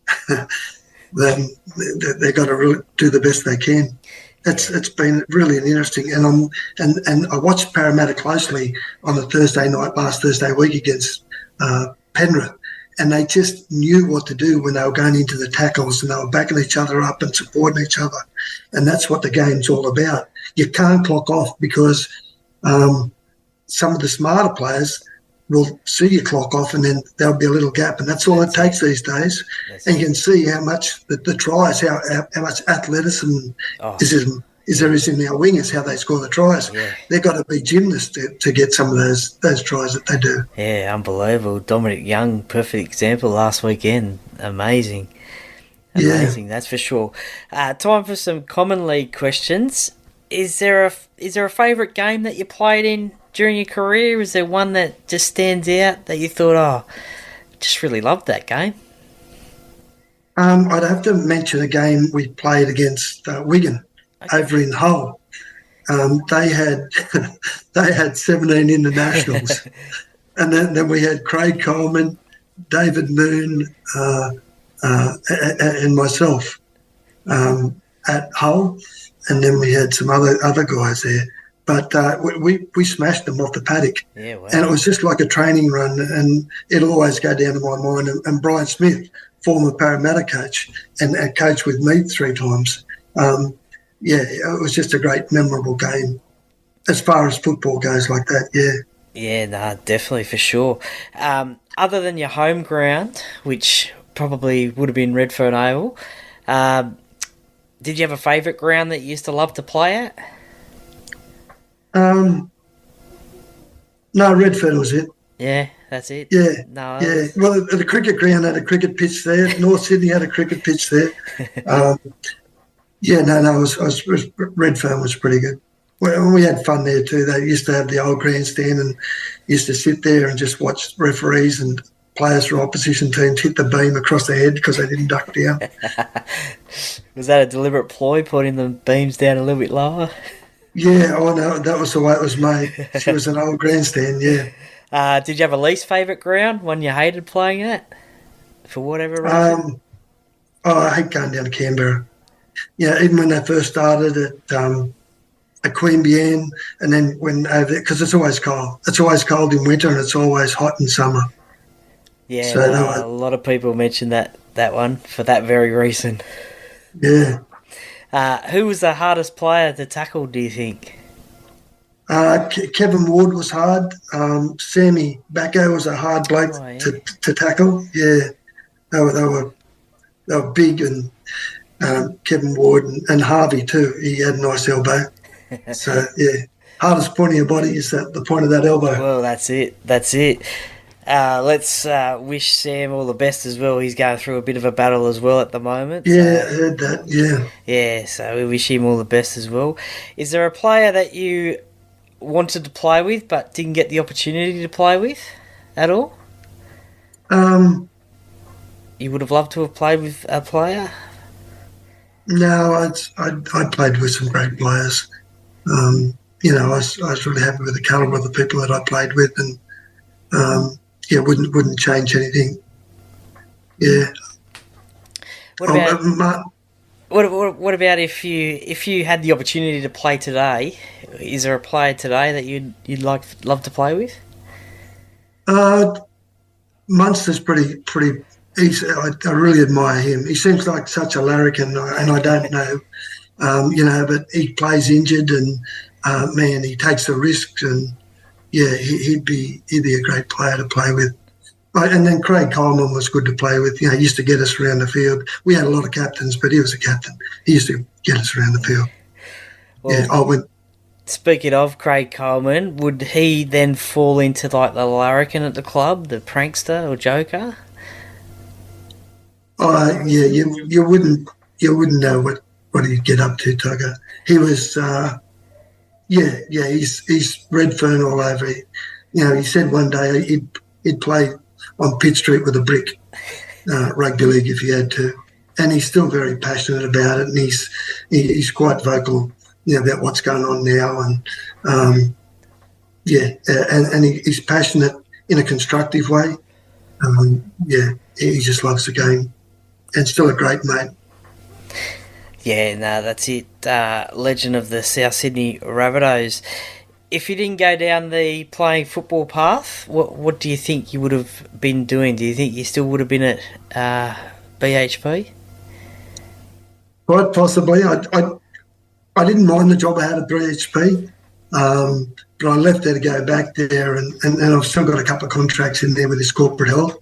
then they've got to really do the best they can. It's been really interesting. And I watched Parramatta closely on the last Thursday week against Penrith. And they just knew what to do when they were going into the tackles, and they were backing each other up and supporting each other. And that's what the game's all about. You can't clock off because some of the smarter players will see you clock off, and then there'll be a little gap. And that's all it takes these days. And you can see how much the tries, how much athleticism is in our wingers, how they score the tries. Yeah. They've got to be gymnasts to get some of those tries that they do. Yeah, unbelievable. Dominic Young, perfect example last weekend. Amazing, that's for sure. Time for some common league questions. Is there a favourite game that you played in during your career? Is there one that just stands out that you thought, just really loved that game? I'd have to mention a game we played against Wigan. Okay. Over in Hull, they had 17 internationals, and then we had Craig Coleman, David Moon, and myself at Hull, and then we had some other guys there. But we smashed them off the paddock, and it was just like a training run, and it'll always go down to my mind. And Brian Smith, former Parramatta coach, and coached with me 3 times. It was just a great, memorable game as far as football goes like that, Yeah, no, definitely, for sure. Other than your home ground, which probably would have been Redfern Oval, did you have a favourite ground that you used to love to play at? No, Redfern was it. Yeah, that's it. Yeah, No, yeah. Well, the cricket ground had a cricket pitch there. North Sydney had a cricket pitch there. Um, yeah, no, Redfern was pretty good. Well, we had fun there too. They used to have the old grandstand and used to sit there and just watch referees and players from opposition teams hit the beam across the head because they didn't duck down. Was that a deliberate ploy, putting the beams down a little bit lower? Yeah, oh no, that was the way it was made. She was an old grandstand, yeah. Did you have a least favourite ground, one you hated playing at, for whatever reason? I hate going down to Canberra. Yeah, even when they first started at Queanbeyan, and then when over because it's always cold. It's always cold in winter and it's always hot in summer. Yeah, So a lot of people mention that one for that very reason. Yeah. Who was the hardest player to tackle, do you think? Kevin Ward was hard. Sammy Bacco was a hard bloke to tackle. Yeah, they were big, and Kevin Ward and Harvey too. He had a nice elbow. So yeah, hardest point of your body is the point of that elbow. Well, that's it. Let's wish Sam all the best as well. He's going through a bit of a battle as well at the moment. Yeah, I heard that. Yeah. Yeah, so we wish him all the best as well. Is there a player that you wanted to play with but didn't get the opportunity to play with at all? You would have loved to have played with a player? No, I played with some great players. I was really happy with the calibre of the people that I played with, and wouldn't change anything. Yeah. What about if you had the opportunity to play today? Is there a player today that you'd love to play with? Munster's pretty. I really admire him. He seems like such a larrikin, and I don't know, but he plays injured, and man, he takes the risks, and yeah, he'd be a great player to play with. And then Craig Coleman was good to play with. He used to get us around the field. We had a lot of captains, but he was a captain. He used to get us around the field. Well, speaking of Craig Coleman, would he then fall into like the larrikin at the club, the prankster or joker? Yeah, you wouldn't know what he'd get up to, Tugger. He was, he's Redfern all over. He said one day he'd play on Pitt Street with a brick, rugby league if he had to, and he's still very passionate about it, and he's quite vocal, about what's going on now, and he's passionate in a constructive way. He just loves the game. And still a great mate. Yeah, no, that's it. Legend of the South Sydney Rabbitohs. If you didn't go down the playing football path, what do you think you would have been doing? Do you think you still would have been at BHP? Quite possibly. I didn't mind the job I had at BHP, but I left there to go back there, and I've still got a couple of contracts in there with this corporate health.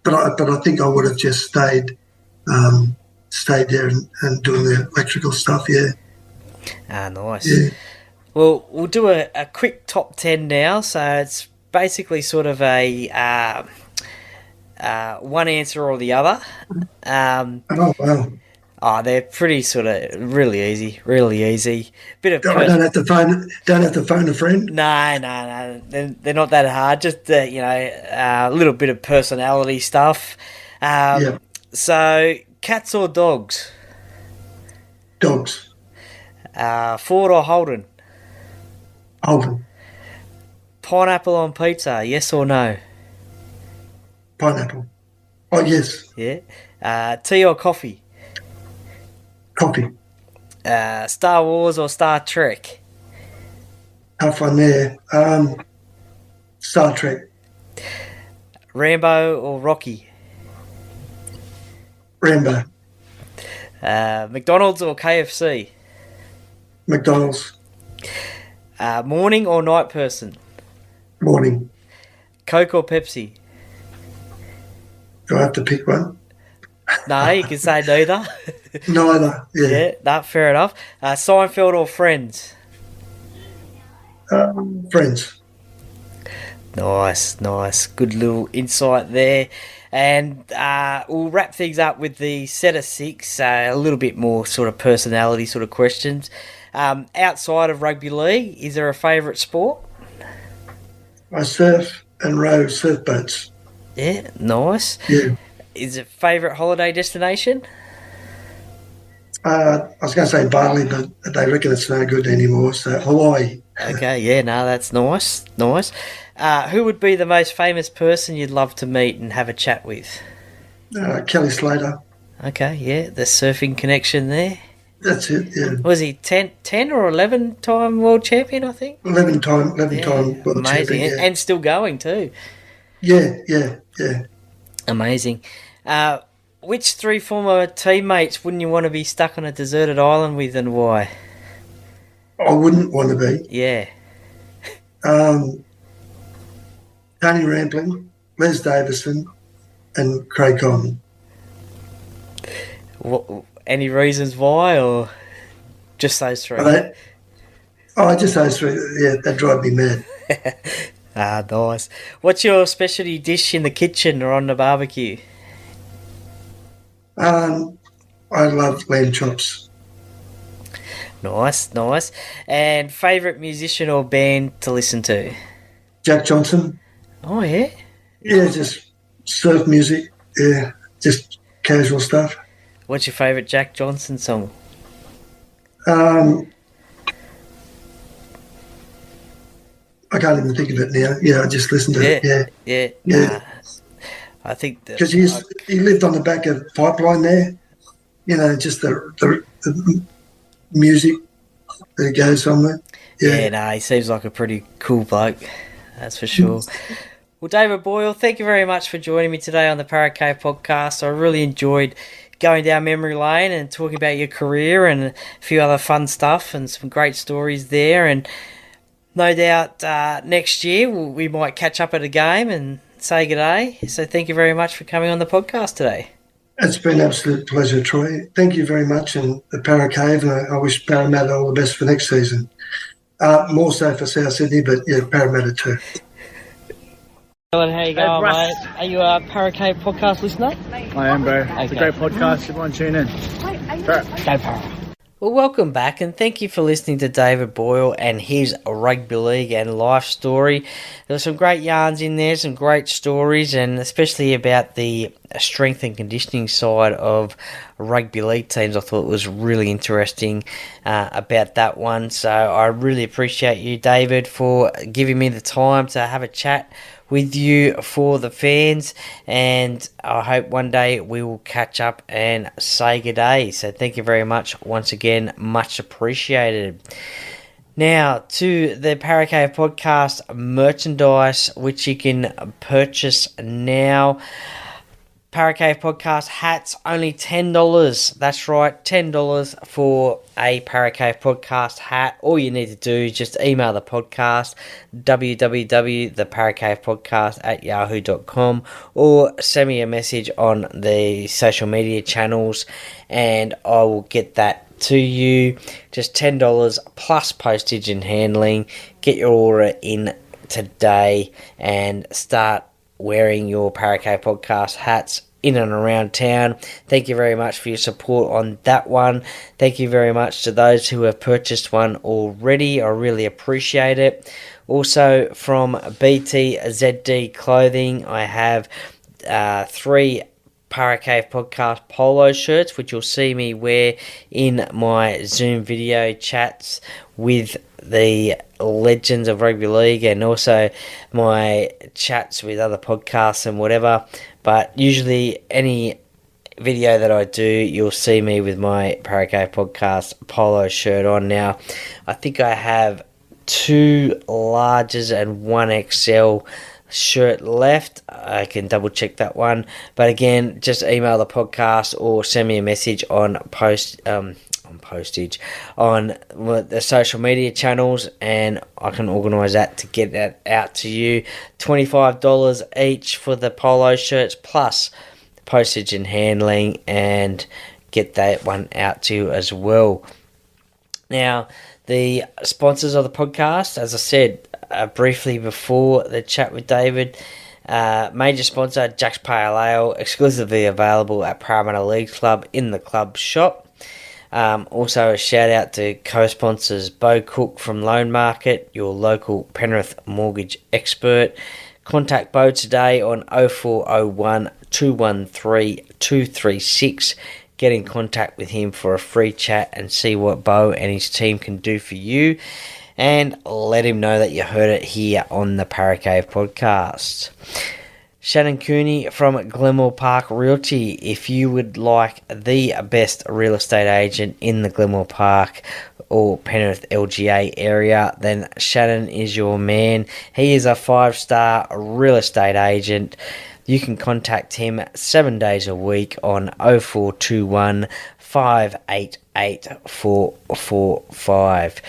But I think I would have just stayed there and doing the electrical stuff, yeah. Nice. Yeah. Well, we'll do a quick top 10 now. So it's basically sort of a one answer or the other. Oh, wow. Oh, they're pretty sort of really easy. Bit of I don't have to phone a friend. No. They're not that hard. Just a little bit of personality stuff. Yeah. So, cats or dogs? Dogs. Ford or Holden? Holden. Pineapple on pizza? Yes or no? Pineapple. Oh, yes. Yeah. Tea or coffee? Coffee. Star Wars or Star Trek? Tough one there. Star Trek. Rambo or Rocky? Rambo. McDonald's or KFC? McDonald's. Morning or night person? Morning. Coke or Pepsi? Do I have to pick one? No, you can say neither. Neither, yeah. Yeah, no, fair enough. Seinfeld or Friends? Friends. Nice. Good little insight there. And we'll wrap things up with the set of six, a little bit more sort of personality sort of questions. Outside of rugby league, is there a favourite sport? I surf and row surf boats. Yeah, nice. Yeah. Is it favourite holiday destination? I was going to say Bali, but they reckon it's no good anymore, so Hawaii. Okay, yeah, no, that's nice. Who would be the most famous person you'd love to meet and have a chat with? Kelly Slater. Okay, yeah, the surfing connection there. That's it, yeah. Was he 10 or 11-time world champion, I think? 11-time world amazing. champion, yeah. And still going too. Yeah. Amazing. Which three former teammates wouldn't you want to be stuck on a deserted island with, and why? I wouldn't want to be. Yeah. Tony Rampling, Les Davison, and Craig Coleman. Any reasons why, or just those three? Just those three. Yeah, that drive me mad. Nice. What's your specialty dish in the kitchen or on the barbecue? I love lamb chops. Nice. And favourite musician or band to listen to? Jack Johnson. Oh, yeah? Yeah, just surf music. Yeah, just casual stuff. What's your favourite Jack Johnson song? I can't even think of it now. Yeah, I just listened to it. Yeah. I think that because he lived on the back of Pipeline there. You know, just the music that goes on there. Yeah, he seems like a pretty cool bloke. That's for sure. Well, David Boyle, thank you very much for joining me today on the Parrot Cave podcast. I really enjoyed going down memory lane and talking about your career and a few other fun stuff and some great stories there. And no doubt next year we might catch up at a game and say good day. So thank you very much for coming on the podcast today. It's been an absolute pleasure, Troy. Thank you very much. And the Parrot Cave, and I wish Parramatta all the best for next season. More so for South Sydney, but yeah, Parramatta too. How you going, mate? Are you a Parrot Cave podcast listener? I am, bro. It's a great podcast. Everyone tune in. Go Parrot. Well, welcome back, and thank you for listening to David Boyle and his rugby league and life story. There were some great yarns in there, some great stories, and especially about the strength and conditioning side of rugby league teams. I thought it was really interesting about that one. So I really appreciate you, David, for giving me the time to have a chat with you for the fans, and I hope one day we will catch up and say good day. So thank you very much once again, much appreciated. Now to the Parrot Cave podcast merchandise, which you can purchase now. Parrot Cave podcast hats, only $10. That's right, $10 for a Parrot Cave podcast hat. All you need to do is just email the podcast, www.theparrotcavepodcast@yahoo.com, or send me a message on the social media channels, and I will get that to you. Just $10 plus postage and handling. Get your order in today and start wearing your Parrot Cave podcast hats in and around town. Thank you very much for your support on that one. Thank you very much to those who have purchased one already. I really appreciate it. Also from BTZD Clothing, I have 3 Parrot Cave podcast polo shirts, which you'll see me wear in my Zoom video chats with the legends of rugby league, and also my chats with other podcasts and whatever. But usually any video that I do, you'll see me with my Parrot Cave podcast polo shirt on. Now, I think I have 2 larges and 1 XL shirt left. I can double check that one, but again, just email the podcast or send me a message on postage on the social media channels, and I can organise that to get that out to you. $25 each for the polo shirts plus postage and handling, and get that one out to you as well. Now, the sponsors of the podcast, as I said, briefly before the chat with David. Major sponsor, Jack's Pale Ale, exclusively available at Parramatta League Club in the club shop. Also a shout out to co-sponsors Beau Cook from Loan Market, your local Penrith mortgage expert. Contact Beau today on 0401 213 236. Get in contact with him for a free chat and see what Beau and his team can do for you. And let him know that you heard it here on the Paracave podcast. Shannon Cooney from Glenmore Park Realty. If you would like the best real estate agent in the Glenmore Park or Penrith LGA area, then Shannon is your man. He is a 5-star real estate agent. You can contact him 7 days a week on 0421 588 445.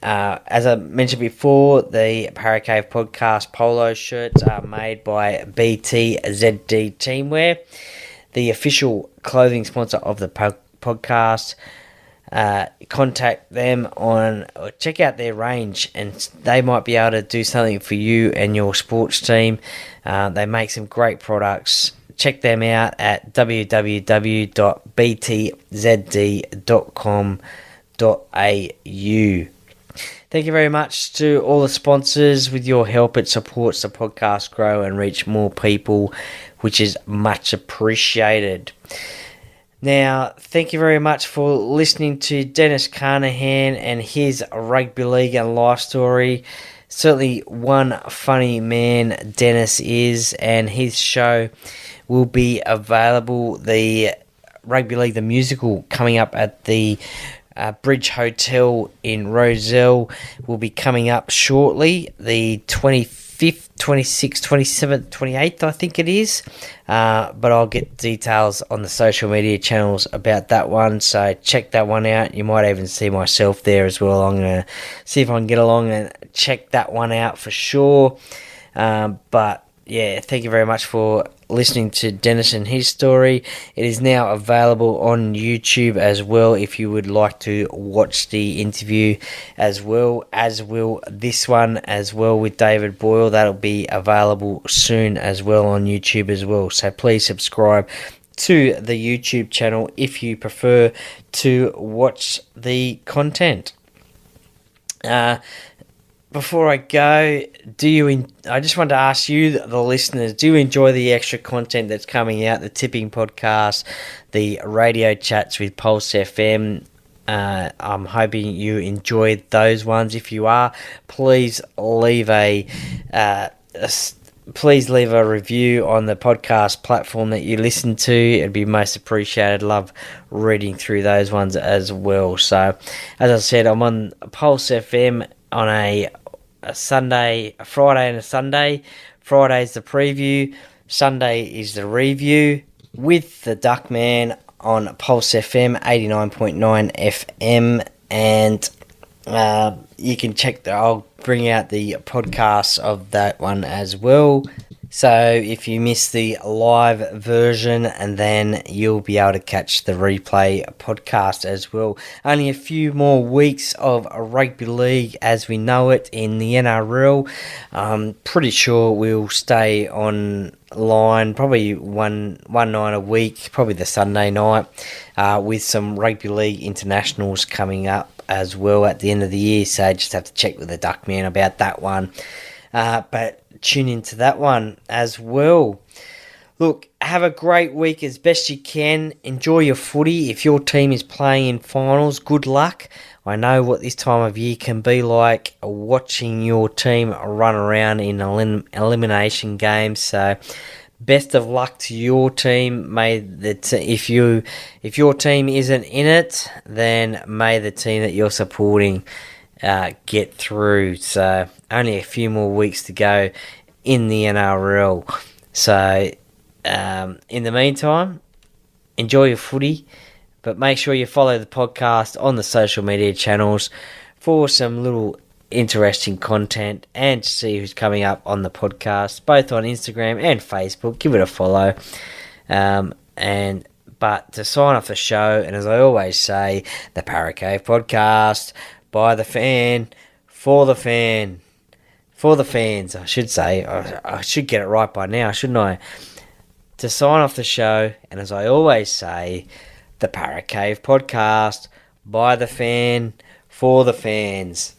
As I mentioned before, the Paracave Podcast polo shirts are made by BTZD Teamwear, the official clothing sponsor of the podcast. Contact them or check out their range, and they might be able to do something for you and your sports team. They make some great products. Check them out at www.btzd.com.au. Thank you very much to all the sponsors. With your help, it supports the podcast grow and reach more people, which is much appreciated. Now, thank you very much for listening to Dennis Carnahan and his rugby league and life story. Certainly one funny man Dennis is, and his show will be available, the Rugby League, the musical, coming up at the Bridge Hotel in Rozelle, will be coming up shortly, the 25th, 26th, 27th, 28th, I think it is. But I'll get details on the social media channels about that one, so check that one out. You might even see myself there as well. I'm going to see if I can get along and check that one out for sure. But yeah, thank you very much for listening to Dennis and his story. It is now available on YouTube as well if you would like to watch the interview, as well as will this one as well with David Boyle. That'll be available soon as well on YouTube as well. So please subscribe to the YouTube channel if you prefer to watch the content. Before I go, I just want to ask you, the listeners, do you enjoy the extra content that's coming out, the tipping podcast, the radio chats with Pulse FM? I'm hoping you enjoyed those ones. If you are, please leave a review on the podcast platform that you listen to. It'd be most appreciated. Love reading through those ones as well. So, as I said, I'm on Pulse FM on a Sunday, a Friday and a Sunday. Friday's the preview, Sunday is the review with the Duckman on Pulse FM 89.9 FM, and you can check I'll bring out the podcasts of that one as well. So if you miss the live version, and then you'll be able to catch the replay podcast as well. Only a few more weeks of rugby league as we know it in the NRL. I'm pretty sure we'll stay online, probably one night a week, probably the Sunday night, with some rugby league internationals coming up as well at the end of the year. So just have to check with the Duckman about that one. But tune into that one as well. Look, have a great week as best you can. Enjoy your footy. If your team is playing in finals, good luck. I know what this time of year can be like, watching your team run around in elimination games. So best of luck to your team. If your team isn't in it, then may the team that you're supporting get through. So only a few more weeks to go in the NRL. So in the meantime, enjoy your footy, but make sure you follow the podcast on the social media channels for some little interesting content and to see who's coming up on the podcast, both on Instagram and Facebook. Give it a follow. But to sign off the show, and as I always say, the Paracave podcast, by the fan, for the fan. for the fans, I should say. I should get it right by now, shouldn't I? To sign off the show, and as I always say, the Parrot Cave podcast, by the fan, for the fans.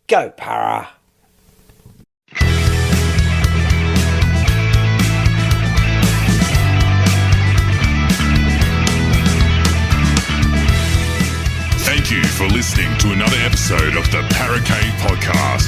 Go, Para! Thank you for listening to another episode of the Parrot Cave podcast.